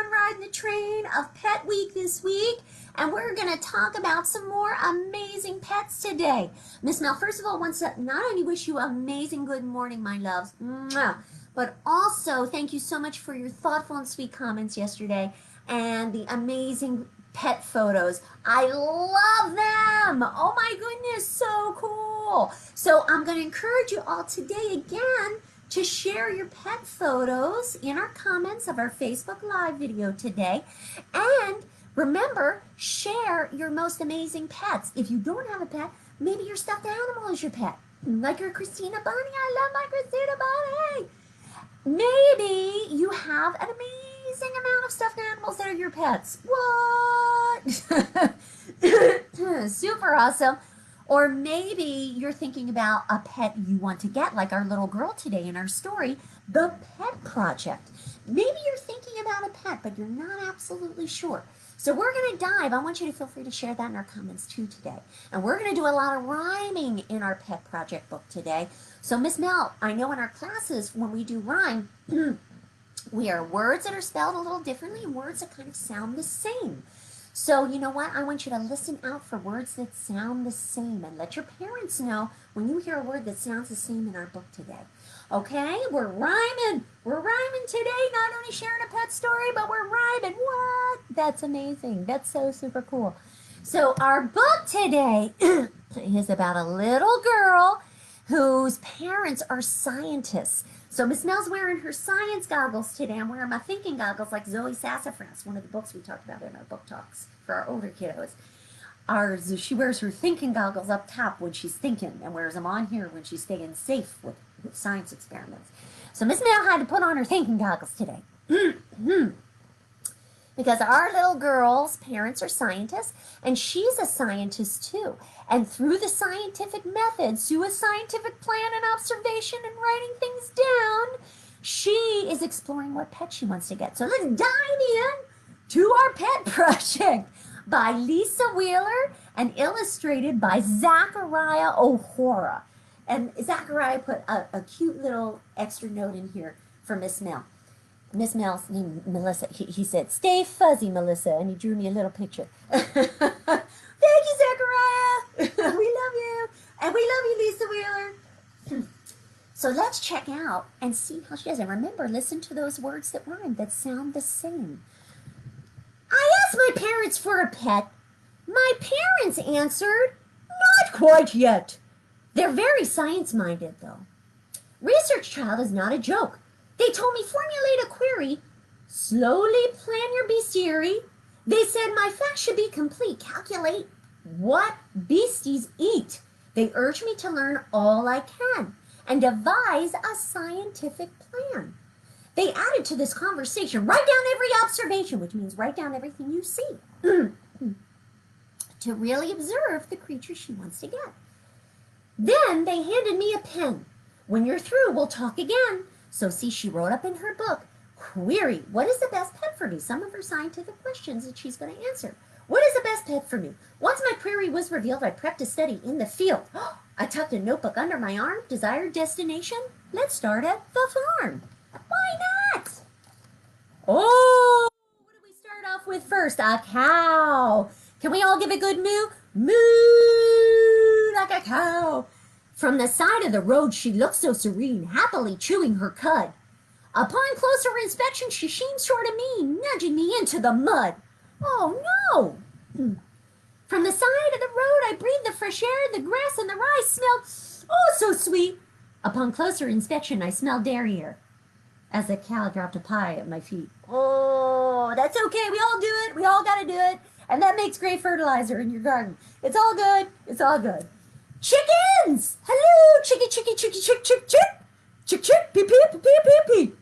on riding the train of Pet Week this week, and we're going to talk about some more amazing pets today. Miss Mel, first of all, wants to not only wish you amazing good morning, my loves, but also thank you so much for your thoughtful and sweet comments yesterday and the amazing pet photos. I love them. Oh my goodness, so cool. So I'm going to encourage you all today again to share your pet photos in our comments of our Facebook Live video today. And remember, share your most amazing pets. If you don't have a pet, maybe your stuffed animal is your pet. Like your Christina Bunny. I love my Christina Bunny. Maybe you have an amazing amount of stuffed animals that are your pets. What? Super awesome. Or maybe you're thinking about a pet you want to get, like our little girl today in our story, the Pet Project. Maybe you're thinking about a pet, but you're not absolutely sure. So we're going to dive. I want you to feel free to share that in our comments too today. And we're going to do a lot of rhyming in our Pet Project book today. So Miss Mel, I know in our classes when we do rhyme, we are words that are spelled a little differently and words that kind of sound the same. So you know what? I want you to listen out for words that sound the same and let your parents know when you hear a word that sounds the same in our book today. Okay? We're rhyming. We're rhyming today. Not only sharing a pet story, but we're rhyming. What? That's amazing. That's so super cool. So our book today is about a little girl whose parents are scientists. So Miss Mel's wearing her science goggles today. I'm wearing my thinking goggles like Zoe Sassafras, one of the books we talked about in our book talks for our older kiddos. She wears her thinking goggles up top when she's thinking and wears them on here when she's staying safe with science experiments. So Miss Mel had to put on her thinking goggles today. Because our little girl's parents are scientists, and she's a scientist too. And through the scientific methods, through a scientific plan and observation and writing things down, she is exploring what pet she wants to get. So let's dive in to our Pet Project by Lisa Wheeler and illustrated by Zachariah Ohora. And Zachariah put a cute little extra note in here for Miss Mel. Miss Mel's name, Melissa, he said, "Stay fuzzy, Melissa," and he drew me a little picture. Thank you, Zachariah. We love you. And we love you, Lisa Wheeler. So let's check out and see how she does it. Remember, listen to those words that rhyme, that sound the same. I asked my parents for a pet. My parents answered, "Not quite yet." They're very science-minded, though. Research child is not a joke. They told me formulate a query, slowly plan your bestiary. They said my facts should be complete. Calculate what beasties eat. They urged me to learn all I can and devise a scientific plan. They added to this conversation, write down every observation, which means write down everything you see, to really observe the creature she wants to get. Then they handed me a pen. When you're through, we'll talk again. So see, she wrote up in her book, query, what is the best pet for me? Some of her scientific questions that she's going to answer. What is the best pet for me? Once my query was revealed, I prepped to study in the field. I tucked a notebook under my arm. Desired destination? Let's start at the farm. Why not? Oh, what do we start off with first? A cow. Can we all give a good moo? Moo like a cow. From the side of the road, she looked so serene, happily chewing her cud. Upon closer inspection, she seemed sort of mean, nudging me into the mud. Oh, no! From the side of the road, I breathed the fresh air, the grass and the rye smelled oh so sweet. Upon closer inspection, I smelled derriere, as the cow dropped a pie at my feet. Oh, that's okay. We all do it. We all got to do it. And that makes great fertilizer in your garden. It's all good. It's all good. Chickens! Hello, chickie, chickie, chickie, chick, chick, chick. Chick, chick, peep, peep, peep, peep, peep.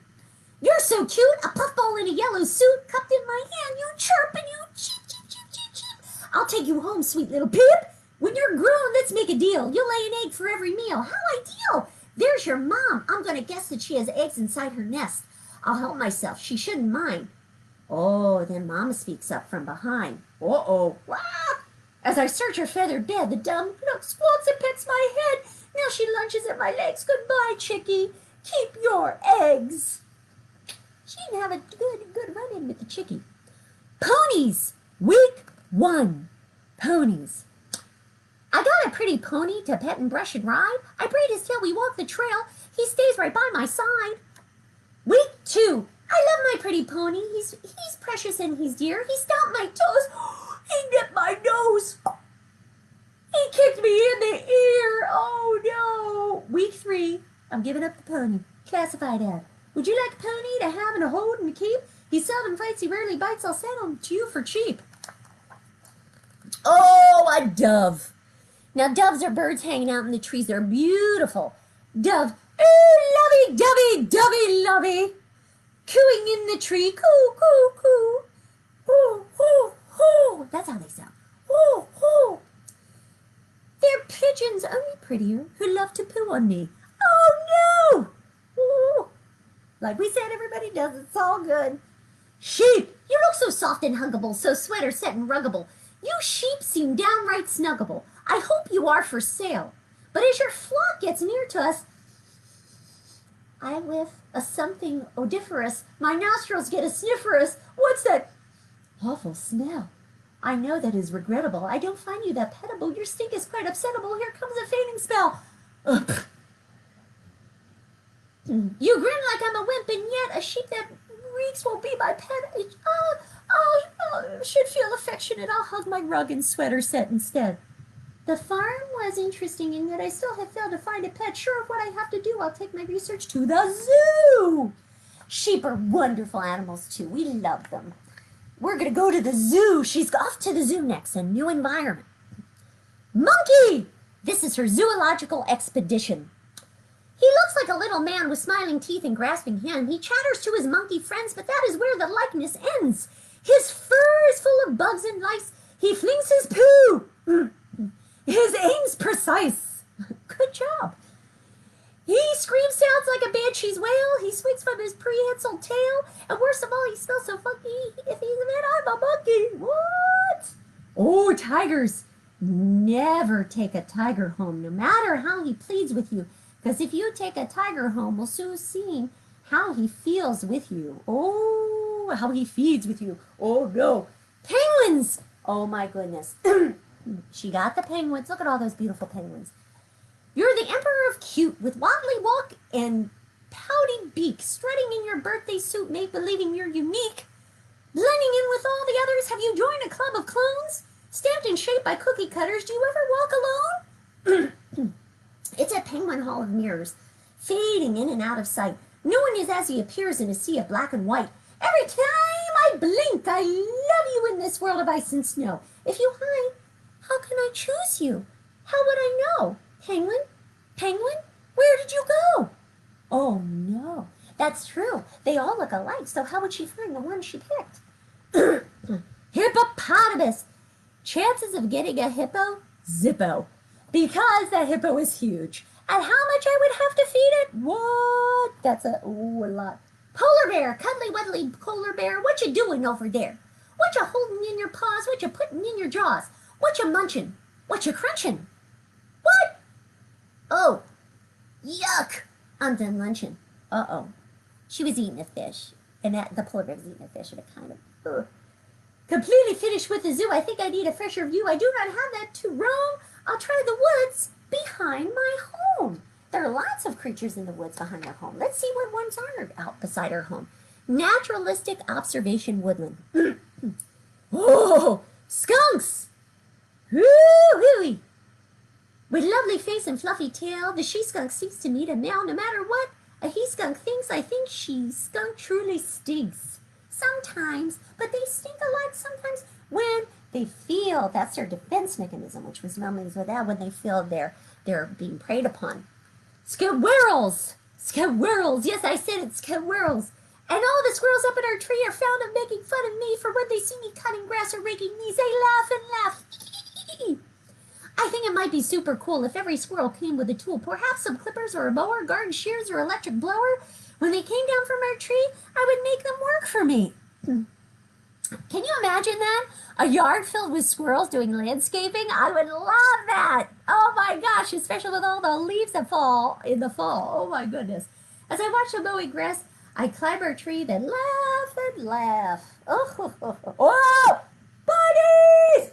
You're so cute. A puffball in a yellow suit cupped in my hand. You chirp and you cheep, cheep, cheep, cheep, cheep. I'll take you home, sweet little peep. When you're grown, let's make a deal. You'll lay an egg for every meal. How ideal. There's your mom. I'm going to guess that she has eggs inside her nest. I'll help myself. She shouldn't mind. Oh, then Mama speaks up from behind. Uh-oh. Wow. As I search her feathered bed, the dumb look squawks and pets my head. Now she lunges at my legs. Goodbye, chickie. Keep your eggs. She didn't have a good run-in with the chickie. Ponies! Week 1. Ponies. I got a pretty pony to pet and brush and ride. I braid his tail, we walk the trail. He stays right by my side. Week 2. I love my pretty pony. He's precious and he's dear. He stomped my toes. He nipped my nose. He kicked me in the ear. Oh, no. Week 3. I'm giving up the pony. Classified ad. Would you like a pony to have and a hold and to keep? He seldom fights, he rarely bites. I'll sell him to you for cheap. Oh, a dove. Now, doves are birds hanging out in the trees. They're beautiful. Dove. Oh, lovey, dovey, dovey, lovey. Cooing in the tree. Coo, coo, coo. Hoo, hoo, hoo. That's how they sound. Hoo, hoo. They're pigeons, only prettier, who love to poo on me. Oh, no. Ooh. Like we said, everybody does. It's all good. Sheep, you look so soft and huggable, so sweater set and ruggable. You sheep seem downright snuggable. I hope you are for sale. But as your flock gets near to us, I whiff a something odoriferous. My nostrils get a snifferous. What's that awful smell? I know that is regrettable. I don't find you that pettable. Your stink is quite upsettable. Here comes a fainting spell. Ugh. You grin like I'm a wimp, and yet a sheep that reeks will be my pet. Should feel affectionate. I'll hug my rug and sweater set instead. The farm was interesting in that I still have failed to find a pet. Sure of what I have to do, I'll take my research to the zoo. Sheep are wonderful animals, too. We love them. We're going to go to the zoo. She's off to the zoo next, a new environment. Monkey! This is her zoological expedition. He looks like a little man with smiling teeth and grasping hand. He chatters to his monkey friends, but that is where the likeness ends. His fur is full of bugs and lice. He flings his poo. His aim's precise. Good job. He screams, sounds like a banshee's wail. He swings from his prehensile tail. And worst of all, he smells so funky. If he's a man, I'm a monkey. What? Oh, tigers. Never take a tiger home, no matter how he pleads with you. Because if you take a tiger home, we'll soon see how he feels with you. Oh, how he feeds with you. Oh, no. Penguins. Oh, my goodness. She got the penguins. Look at all those beautiful penguins. You're the emperor of cute with waddly walk and pouty beak, strutting in your birthday suit, make-believing you're unique. Blending in with all the others, have you joined a club of clones? Stamped and shaped by cookie cutters, do you ever walk alone? It's a penguin hall of mirrors, fading in and out of sight. No one is as he appears in a sea of black and white. Every time I blink, I love you in this world of ice and snow. If you hide, how can I choose you? How would I know? Penguin? Penguin? Where did you go? Oh, no. That's true. They all look alike, so how would she find the one she picked? Hippopotamus. Chances of getting a hippo? Zippo. Because the hippo is huge. And how much I would have to feed it? What? That's a lot. Polar bear, cuddly wuddly polar bear, what you doing over there? What you holding in your paws? What you putting in your jaws? What you munching? What you crunching? What? Oh, yuck. I'm done lunching. Uh-oh. She was eating a fish. And the polar bear was eating a fish, and it kind of... Completely finished with the zoo. I think I need a fresher view. I do not have that to roam. I'll try the woods behind my home. There are lots of creatures in the woods behind our home. Let's see what ones are out beside our home. Naturalistic observation woodland. Oh, skunks! Woo-hoo-wee! With lovely face and fluffy tail, the she-skunk seeks to meet a male. No matter what a he-skunk thinks, I think she-skunk truly stinks. Sometimes, but they stink alike sometimes when they feel, that's their defense mechanism, which was normally with that when they feel they're being preyed upon. Squirrels! Squirrels! Yes, I said it, squirrels. And all the squirrels up in our tree are found of making fun of me for when they see me cutting grass or raking leaves. They laugh and laugh. I think it might be super cool if every squirrel came with a tool, perhaps some clippers or a mower, garden shears or electric blower. When they came down from our tree, I would make them work for me. Can you imagine that? A yard filled with squirrels doing landscaping? I would love that. Oh my gosh, especially with all the leaves that fall in the fall. Oh my goodness. As I watch them mowing grass, I'd climb our tree, then laugh and laugh. Oh, buddies!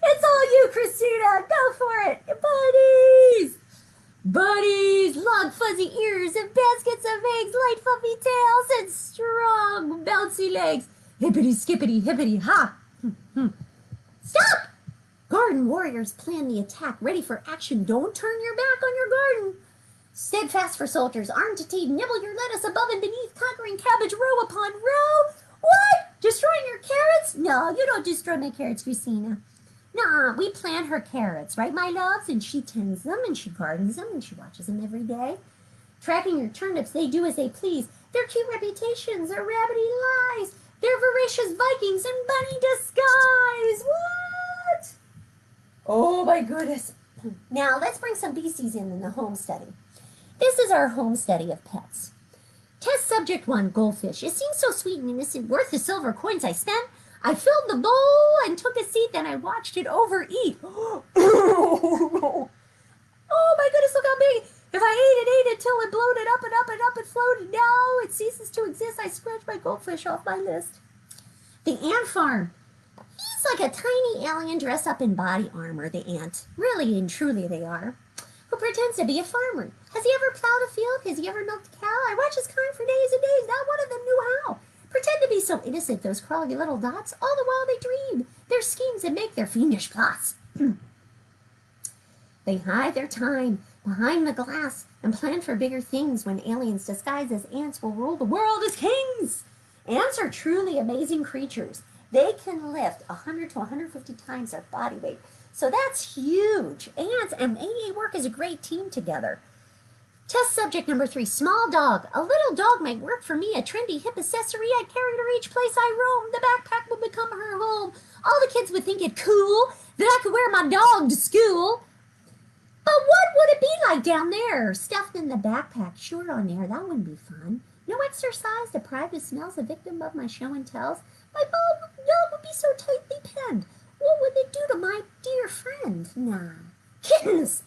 It's all you, Christina. Go for it. Buddies! Buddies, long fuzzy ears and baskets of eggs, light fluffy tails, and strong bouncy legs. Hippity skippity hippity ha. Stop! Garden warriors plan the attack, ready for action. Don't turn your back on your garden. Steadfast for soldiers, armed to teeth, nibble your lettuce above and beneath, conquering cabbage row upon row. What? Destroying your carrots? No, you don't destroy my carrots, Christina. Nuh-uh, we plant her carrots, right, my loves? And she tends them, and she gardens them, and she watches them every day. Tracking your turnips, they do as they please. Their cute reputations are rabbity lies. They're voracious Vikings in bunny disguise. What? Oh, my goodness. Now, let's bring some beasties in the home study. This is our home study of pets. Test subject 1, goldfish. It seems so sweet and innocent, worth the silver coins I spent. I filled the bowl and took a seat, then I watched it overeat. Oh my goodness, look how big. If I ate it till it bloated up and up and up and floated. Now it ceases to exist. I scratched my goldfish off my list. The ant farm. He's like a tiny alien dressed up in body armor, the ant. Really and truly they are. Who pretends to be a farmer. Has he ever plowed a field? Has he ever milked a cow? I watch his kind for days and days. Not one of them knew how. Pretend to be so innocent, those crawly little dots. All the while they dream their schemes and make their fiendish plots. They hide their time behind the glass and plan for bigger things when aliens disguised as ants will rule the world as kings. Ants are truly amazing creatures. They can lift 100 to 150 times their body weight. So that's huge. Ants and they work as a great team together. Test subject number 3, small dog. A little dog might work for me, a trendy hip accessory I'd carry to each place I roam. The backpack would become her home. All the kids would think it cool that I could wear my dog to school. But what would it be like down there? Stuffed in the backpack, short on air, that wouldn't be fun. No exercise, deprived of smells, a victim of my show and tells. My dog would be so tightly penned. What would it do to my dear friend? Nah. Kittens!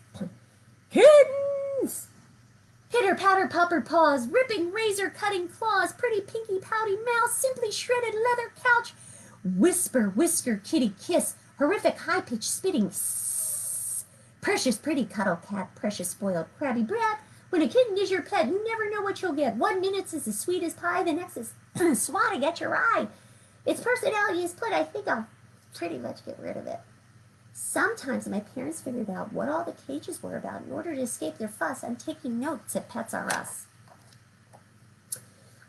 Kittens! Pitter, patter, popper paws, ripping razor cutting claws, pretty pinky pouty mouse, simply shredded leather couch, whisper, whisker, kitty kiss, horrific high-pitched spitting, sss. Precious pretty cuddle cat, precious spoiled crabby brat. When a kitten is your pet, you never know what you'll get. 1 minute's as sweet as pie, the next is swatting at your eye. Its personality is split. I think I'll pretty much get rid of it. Sometimes my parents figured out what all the cages were about in order to escape their fuss. I'm taking notes at Pets R Us.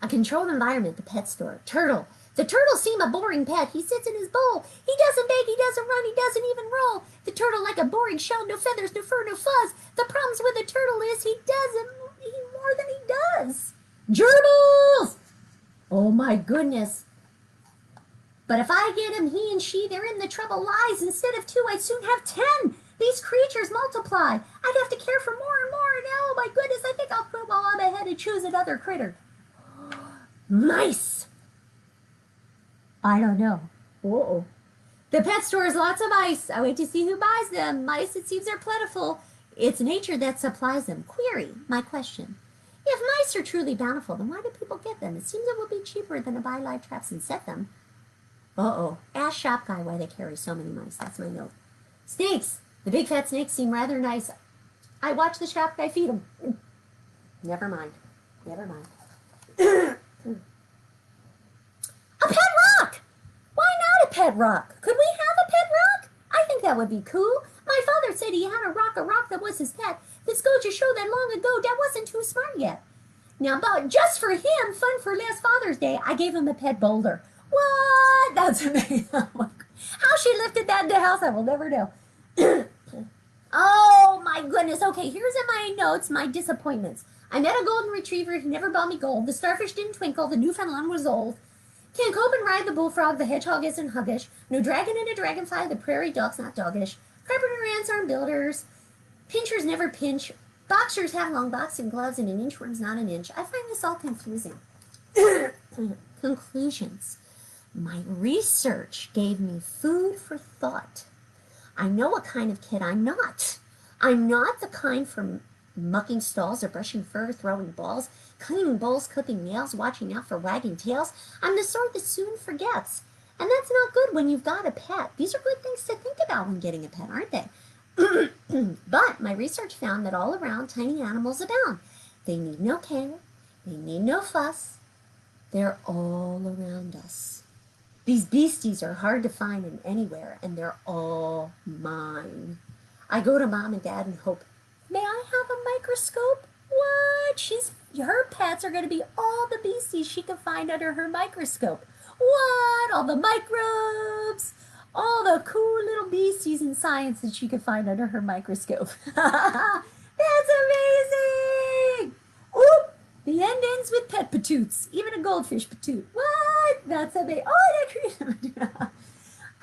A controlled environment, the pet store. Turtle. The turtle seemed a boring pet. He sits in his bowl. He doesn't beg, he doesn't run, he doesn't even roll. The turtle like a boring shell, no feathers, no fur, no fuzz. The problems with the turtle is he doesn't eat more than he does. Gerbils! Oh my goodness. But if I get him, he and she, they're in the trouble lies. Instead of 2, I'd soon have 10. These creatures multiply. I'd have to care for more and more. And oh my goodness, I think I'll quit while I'm ahead and choose another critter. Mice. I don't know. Uh-oh. The pet store has lots of mice. I wait to see who buys them. Mice, it seems, are plentiful. It's nature that supplies them. Query, my question. If mice are truly bountiful, then why do people get them? It seems it would be cheaper than to buy live traps and set them. Uh-oh. Ask shop guy why they carry so many mice. That's my note. Snakes. The big fat snakes seem rather nice. I watch the shop guy feed them. Never mind. Never mind. A pet rock! Why not a pet rock? Could we have a pet rock? I think that would be cool. My father said he had a rock that was his pet. This goes to show that long ago Dad wasn't too smart yet. Now, but just for him, fun for last Father's Day, I gave him a pet boulder. What? That's amazing. How she lifted that in the house, I will never know. Oh, my goodness. Okay, here's in my notes my disappointments. I met a golden retriever. He never bought me gold. The starfish didn't twinkle. The Newfoundland was old. Can't cope and ride the bullfrog. The hedgehog isn't huggish. No dragon and a dragonfly. The prairie dog's not doggish. Carpenter ants aren't builders. Pinchers never pinch. Boxers have long boxing gloves and an inchworm's not an inch. I find this all confusing. Conclusions. My research gave me food for thought. I know what kind of kid I'm not. I'm not the kind mucking stalls or brushing fur, throwing balls, cleaning bowls, clipping nails, watching out for wagging tails. I'm the sort that soon forgets. And that's not good when you've got a pet. These are good things to think about when getting a pet, aren't they? But my research found that all around tiny animals abound. They need no care. They need no fuss. They're all around us. These beasties are hard to find in anywhere, and they're all mine. I go to Mom and Dad and hope, may I have a microscope? What? Her pets are going to be all the beasties she can find under her microscope. What? All the microbes, all the cool little beasties in science that she could find under her microscope. That's amazing! Oop! The end ends with pet patoots, even a goldfish patoot. What? That's amazing. Oh,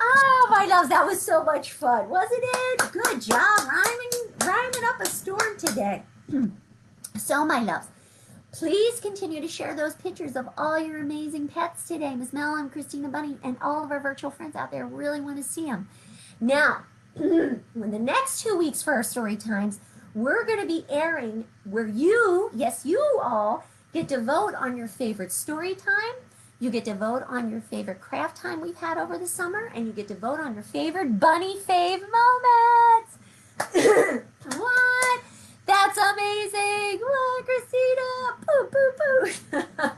oh, my loves, that was so much fun, wasn't it? Good job rhyming up a storm today. So, my loves, please continue to share those pictures of all your amazing pets today. Miss Mel and Christina Bunny and all of our virtual friends out there really want to see them. Now, in the next 2 weeks for our story times, we're going to be airing where you, yes, you all, get to vote on your favorite story time. You get to vote on your favorite craft time we've had over the summer, and you get to vote on your favorite bunny fave moments. What? That's amazing. What, Christina? Poo, poo, poo.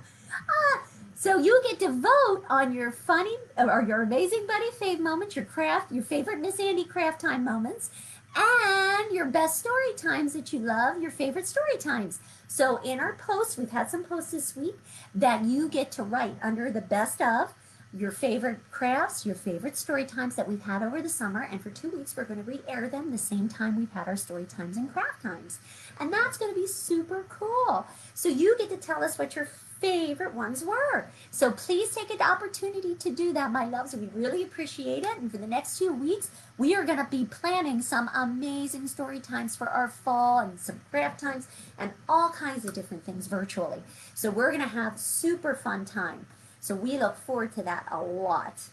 So you get to vote on your funny or your amazing bunny fave moments, your favorite Miss Andy craft time moments, and your best story times that you love, your favorite story times. So in our posts, we've had some posts this week that you get to write under the best of your favorite crafts, your favorite story times that we've had over the summer, and for 2 weeks we're going to re-air them the same time we've had our story times and craft times. And that's going to be super cool. So you get to tell us what your favorite ones were. So please take an opportunity to do that, my loves. We really appreciate it. And for the next 2 weeks, we are going to be planning some amazing story times for our fall and some craft times and all kinds of different things virtually. So we're going to have super fun time. So we look forward to that a lot.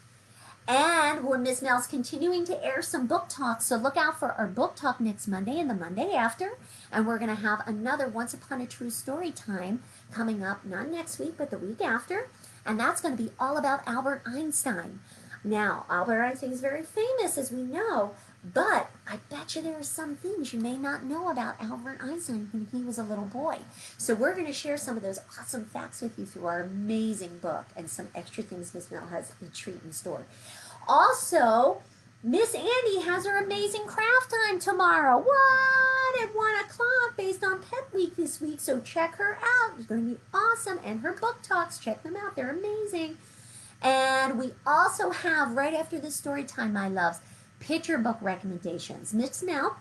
And Miss Mel's continuing to air some book talks, so look out for our book talk next Monday and the Monday after. And we're going to have another Once Upon a True Story time coming up, not next week, but the week after. And that's going to be all about Albert Einstein. Now, Albert Einstein is very famous, as we know, but I bet you there are some things you may not know about Albert Einstein when he was a little boy. So we're going to share some of those awesome facts with you through our amazing book and some extra things Miss Mel has a treat in store. Also, Miss Andy has her amazing craft time tomorrow. What? At 1 o'clock based on Pet Week this week. So check her out. It's going to be awesome. And her book talks, check them out. They're amazing. And we also have, right after the story time, my loves, picture book recommendations. Miss Mel,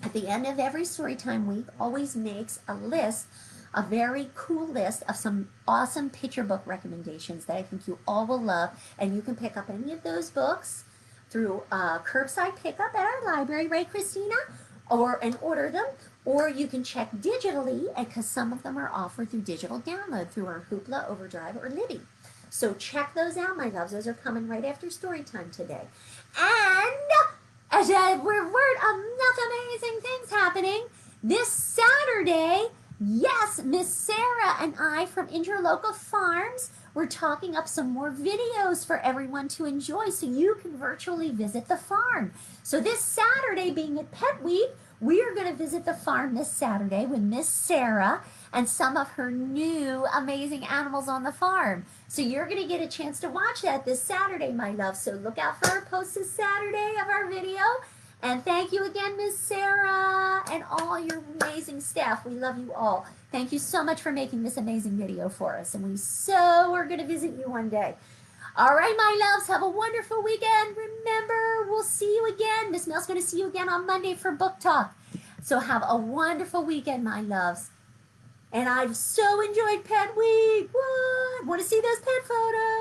at the end of every story time week, always makes a list, a very cool list of some awesome picture book recommendations that I think you all will love. And you can pick up any of those books through curbside pickup at our library, right, Christina? And order them. Or you can check digitally, because some of them are offered through digital download through our Hoopla, Overdrive, or Libby. So check those out, my loves. Those are coming right after story time today. And as we're word of enough amazing things happening this Saturday, yes, Miss Sarah and I from Interlocal Farms, we're talking up some more videos for everyone to enjoy so you can virtually visit the farm. So this Saturday, being at Pet Week, we are going to visit the farm this Saturday with Miss Sarah and some of her new amazing animals on the farm. So you're going to get a chance to watch that this Saturday, my love. So look out for our post this Saturday of our video. And thank you again, Miss Sarah, and all your amazing staff. We love you all. Thank you so much for making this amazing video for us. And we so are going to visit you one day. All right, my loves, have a wonderful weekend. Remember, we'll see you again. Miss Mel's going to see you again on Monday for book talk. So have a wonderful weekend, my loves. And I've so enjoyed Pet Week. What? Want to see those pet photos?